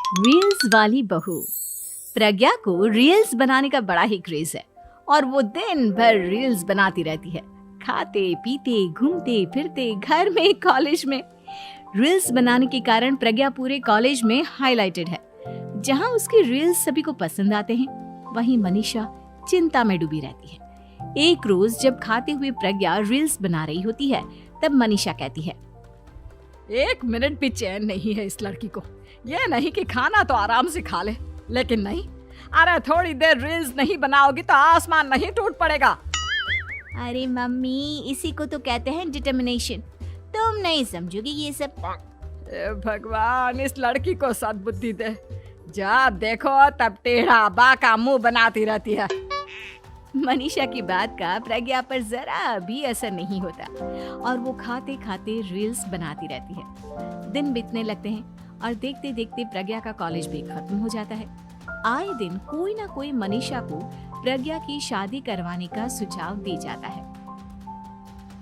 Reels वाली बहू। प्रज्ञा को रील्स बनाने का बड़ा ही क्रेज है और वो दिन भर रील्स बनाती रहती है। खाते पीते घूमते फिरते घर में कॉलेज में रील्स बनाने के कारण प्रज्ञा पूरे कॉलेज में हाईलाइटेड है। जहां उसकी रील्स सभी को पसंद आते हैं, वहीं मनीषा चिंता में डूबी रहती है। एक रोज जब खाते हुए प्रज्ञा रील्स बना रही होती है, तब मनीषा कहती है, 1 मिनट भी चैन नहीं है इस लड़की को। ये नहीं कि खाना तो आराम से खा ले, लेकिन नहीं, अरे थोड़ी देर रील्स नहीं बनाओगी तो आसमान नहीं टूट पड़ेगा। अरे मम्मी, इसी को तो कहते हैं डिटर्मिनेशन। तुम नहीं समझोगी ये सब। भगवान, इस लड़की को सद्बुद्धि दे। जब देखो तब टेढ़ा बाका मुंह बनाती रहती है। मनीषा की बात का प्रज्ञा पर जरा भी असर नहीं होता और वो खाते खाते रील्स बनाती रहती है। दिन बीतने लगते हैं और देखते देखते प्रज्ञा का कॉलेज भी खत्म हो जाता है। आए दिन कोई ना कोई मनीषा को प्रज्ञा की शादी करवाने का सुझाव दे जाता है।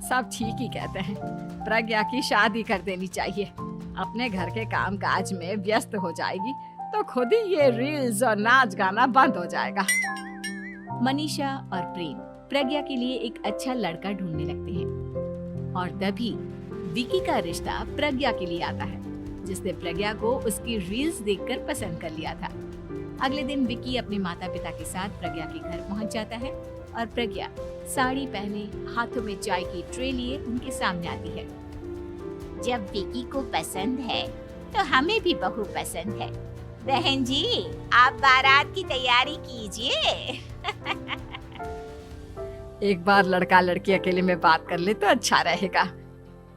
सब ठीक ही कहते हैं, प्रज्ञा की शादी कर देनी चाहिए। अपने घर के काम काज में व्यस्त हो जाएगी तो खुद ही ये रील्स और नाच गाना बंद हो जाएगा। मनीषा और प्रेम प्रज्ञा के लिए एक अच्छा लड़का ढूंढने लगते हैं और तभी विकी का रिश्ता प्रज्ञा के लिए आता है, जिसने प्रज्ञा को उसकी रील्स देखकर पसंद कर लिया था। अगले दिन विकी अपने माता पिता के साथ प्रज्ञा के घर पहुंच जाता है और प्रज्ञा साड़ी पहने हाथों में चाय की ट्रे लिए उनके सामने आती है। जब विकी को पसंद है तो हमें भी बहू पसंद है। बहन जी, आप बारात की तैयारी कीजिए। एक बार लड़का लड़की अकेले में बात कर ले तो अच्छा रहेगा।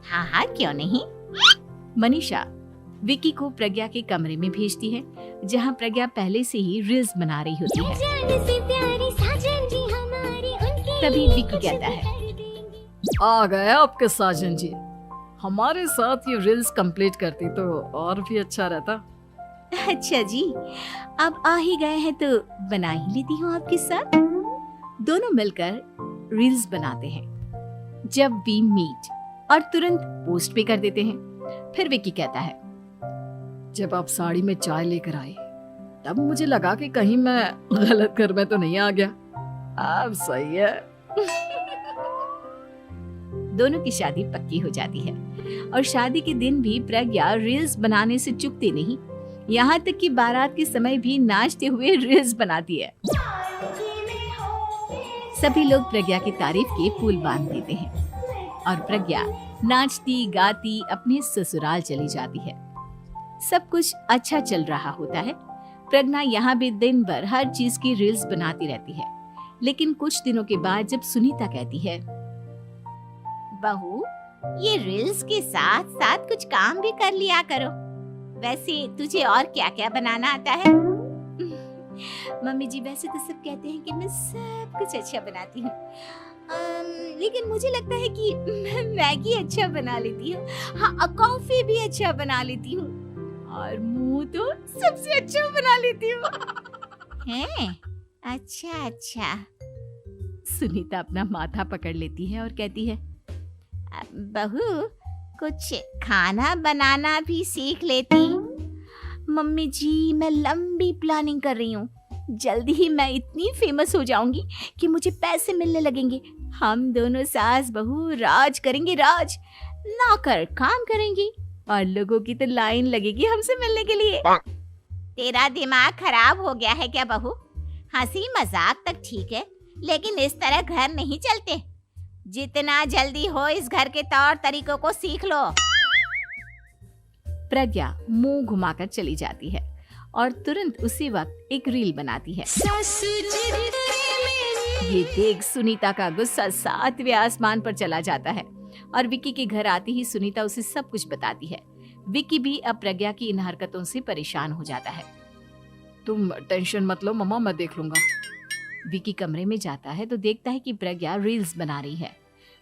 हाँ हाँ, क्यों नहीं। मनीषा विकी को प्रज्ञा के कमरे में भेजती है, जहां प्रज्ञा पहले से ही रील्स बना रही होती है। तभी विकी कहता है, आ गए आपके साजन जी। हमारे साथ ये रील्स कंप्लीट करती तो और भी अच्छा रहता। अच्छा जी, अब आ ही गए हैं तो बना ही लेती हूँ आपके साथ। दोनों मिलकर रील्स बनाते हैं। जब वी मीट और तुरंत पोस्ट भी कर देते हैं। फिर विकी कहता है, जब आप साड़ी में चाय लेकर आए तब मुझे लगा कि कहीं मैं गलत घर में तो नहीं आ गया। अब सही है। दोनों की शादी पक्की हो जाती है और शादी के दिन भी प्रज्ञा रील्स बनाने से चूकती नहीं। यहाँ तक कि बारात के समय भी नाचते हुए रील्स बनाती है। सभी लोग प्रज्ञा की तारीफ के पुल बांध देते हैं और प्रज्ञा नाचती गाती अपने ससुराल चली जाती है। सब कुछ अच्छा चल रहा होता है। प्रज्ञा यहाँ भी दिन भर हर चीज की रील्स बनाती रहती है। लेकिन कुछ दिनों के बाद जब सुनीता कहती है, बहू, ये रील्स के साथ साथ कुछ काम भी कर लिया करो। वैसे तुझे और क्या क्या बनाना आता है? मम्मी जी, वैसे तो सब कहते हैं कि मैं सब कुछ अच्छा बनाती हूँ, लेकिन मुझे लगता है कि मैं मैगी अच्छा बना लेती हूँ। हाँ, कॉफी भी अच्छा बना लेती हूँ और मुंह तो सबसे अच्छा बना लेती हूँ। हैं? अच्छा अच्छा। सुनीता अपना माथा पकड़ लेती है और कहती है, बहू, कुछ खाना बनाना भी सीख लेती। मम्मी जी, मैं लंबी प्लानिंग कर रही हूँ। जल्दी ही मैं इतनी फेमस हो जाऊंगी कि मुझे पैसे मिलने लगेंगे। हम दोनों सास बहू राज करेंगे, राज। नौकर काम करेंगे और लोगों की तो लाइन लगेगी हमसे मिलने के लिए। तेरा दिमाग खराब हो गया है क्या बहू? हंसी मजाक तक ठीक है, लेकिन इस तरह घर नहीं चलते। जितना जल्दी हो इस घर के तौर तरीकों को सीख लो। प्रज्ञा मुंह घुमाकर चली जाती है और तुरंत उसी वक्त एक रील बनाती है। ये देख सुनीता का गुस्सा 7वें आसमान पर चला जाता है और विकी के घर आती ही सुनीता उसे सब कुछ बताती है। विकी भी अब प्रज्ञा की इन हरकतों से परेशान हो जाता है। तुम टेंशन मत लो मम्मा, मैं देख लूंगा। विकी कमरे में जाता है तो देखता है कि प्रज्ञा रील्स बना रही है।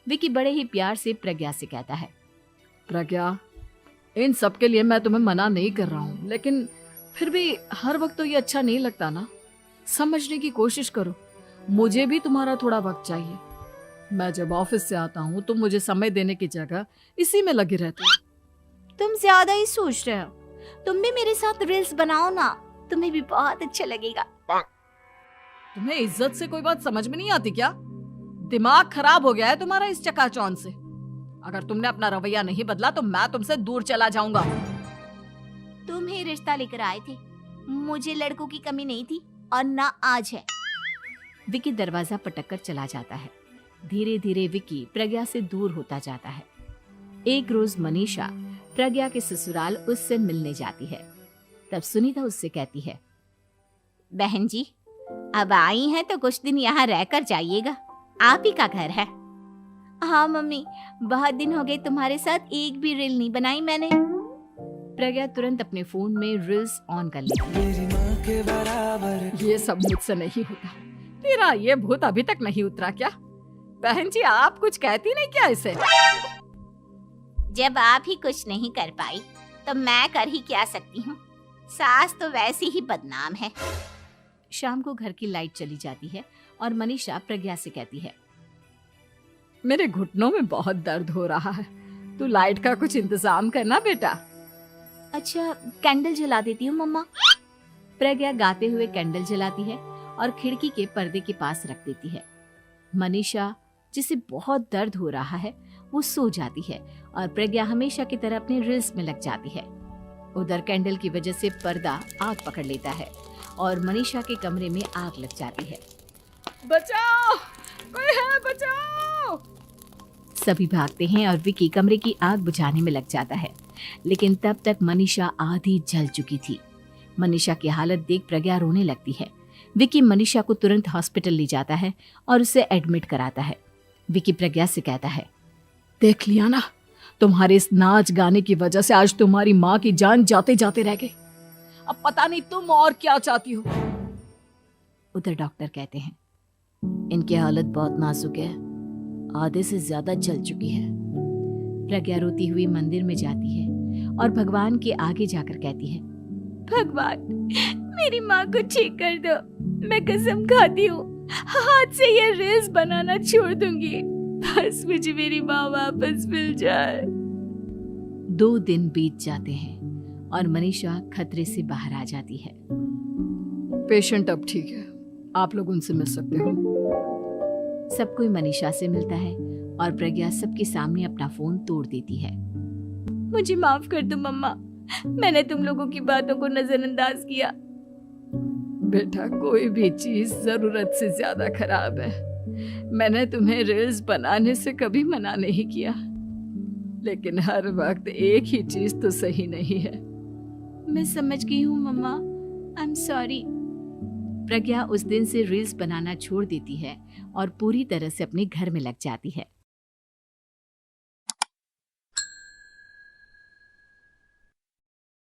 विकी बड़े ही प्यार से प्रज्ञा से कहता है, प्रज्ञा, इन सब के लिए मैं तुम्हें मना नहीं कर रहा हूँ, लेकिन फिर भी हर वक्त तो ये अच्छा नहीं लगता ना। समझने की कोशिश करो, मुझे भी तुम्हारा थोड़ा वक्त चाहिए। मैं जब ऑफिस से आता हूँ तो मुझे समय देने की जगह इसी में लगी रहती है। तुम ज्यादा ही सोच रहे हो। तुम भी मेरे साथ रील्स बनाओ ना, तुम्हें भी बहुत अच्छा लगेगा। तुम्हें इज्जत से कोई बात समझ में नहीं आती क्या? दिमाग खराब हो गया है तुम्हारा इस चकाचौंध से। अगर तुमने अपना रवैया नहीं बदला तो मैं तुमसे दूर चला जाऊंगा। तुम ही रिश्ता लेकर आए थे, मुझे लड़कों की कमी नहीं थी और ना आज है। विकी दरवाजा पटककर चला जाता है। धीरे धीरे विकी प्रज्ञा से दूर होता जाता है। एक रोज मनीषा प्रज्ञा के ससुराल उससे मिलने जाती है। तब सुनीता उससे कहती है, बहन जी, अब आई हैं तो कुछ दिन यहाँ रहकर जाइएगा, आप ही का घर है। हाँ मम्मी, बहुत दिन हो गए तुम्हारे साथ एक भी रील नहीं बनाई मैंने। प्रज्ञा तुरंत अपने फोन में रील्स ऑन कर लेती है। ये सब मुझसे नहीं होता। तेरा ये भूत अभी तक नहीं उतरा क्या? बहन जी, आप कुछ कहती नहीं क्या इसे? जब आप ही कुछ नहीं कर पाई तो मैं कर ही क्या सकती हूँ। सास तो वैसी ही बदनाम है। शाम को घर की लाइट चली जाती है और मनीषा प्रज्ञा से कहती है, मेरे घुटनों में बहुत दर्द हो रहा है, तू लाइट का कुछ इंतजाम करना बेटा। अच्छा, कैंडल जला देती हूँ मम्मा। प्रज्ञा गाते हुए कैंडल जलाती है और खिड़की के पर्दे के पास रख देती है। मनीषा, जिसे बहुत दर्द हो रहा है, वो सो जाती है और प्रज्ञा हमेशा की तरह अपने रील्स में लग जाती है। उधर कैंडल की वजह से पर्दा आग पकड़ लेता है और मनीषा के कमरे में आग लग जाती है। बचाओ, कोई है, बचाओ। सभी भागते हैं और विकी कमरे की आग बुझाने में लग जाता है, लेकिन तब तक मनीषा आधी जल चुकी थी। मनीषा की हालत देख प्रज्ञा रोने लगती है। विकी मनीषा को तुरंत हॉस्पिटल ले जाता है और उसे एडमिट कराता है। विकी प्रज्ञा से कहता है, देख लिया ना, तुम्हारे इस नाच गाने की वजह से आज तुम्हारी माँ की जान जाते जाते रह गई। अब पता नहीं तुम और क्या चाहती हो। उधर डॉक्टर कहते हैं, इनकी हालत बहुत नाजुक है, आधे से ज्यादा जल चुकी है। प्रज्ञा रोती हुई मंदिर में जाती है और भगवान के आगे जाकर कहती है, भगवान, मेरी माँ को ठीक कर दो। मैं कसम खाती हूँ, हाथ से ये रील्स बनाना छोड़ दूंगी। बस मुझे मेरी माँ वापस मिल जाए। 2 दिन बीत जाते हैं और मनीषा खतरे से बाहर आ जाती है। पेशेंट अब ठीक है, आप लोग उनसे मिल सकते हो। सब कोई मनीषा से मिलता है और प्रज्ञा सबके सामने अपना फोन तोड़ देती है। मुझे माफ कर दो मम्मा, मैंने तुम लोगों की बातों को नजरअंदाज किया। बेटा, कोई भी चीज जरूरत से ज्यादा खराब है। मैंने तुम्हें रील्स बनाने से कभी मना नहीं किया, लेकिन हर वक्त एक ही चीज तो सही नहीं है। मैं समझ गई हूँ मम्मा, आई एम सॉरी। प्रज्ञा उस दिन से रील्स बनाना छोड़ देती है और पूरी तरह से अपने घर में लग जाती है।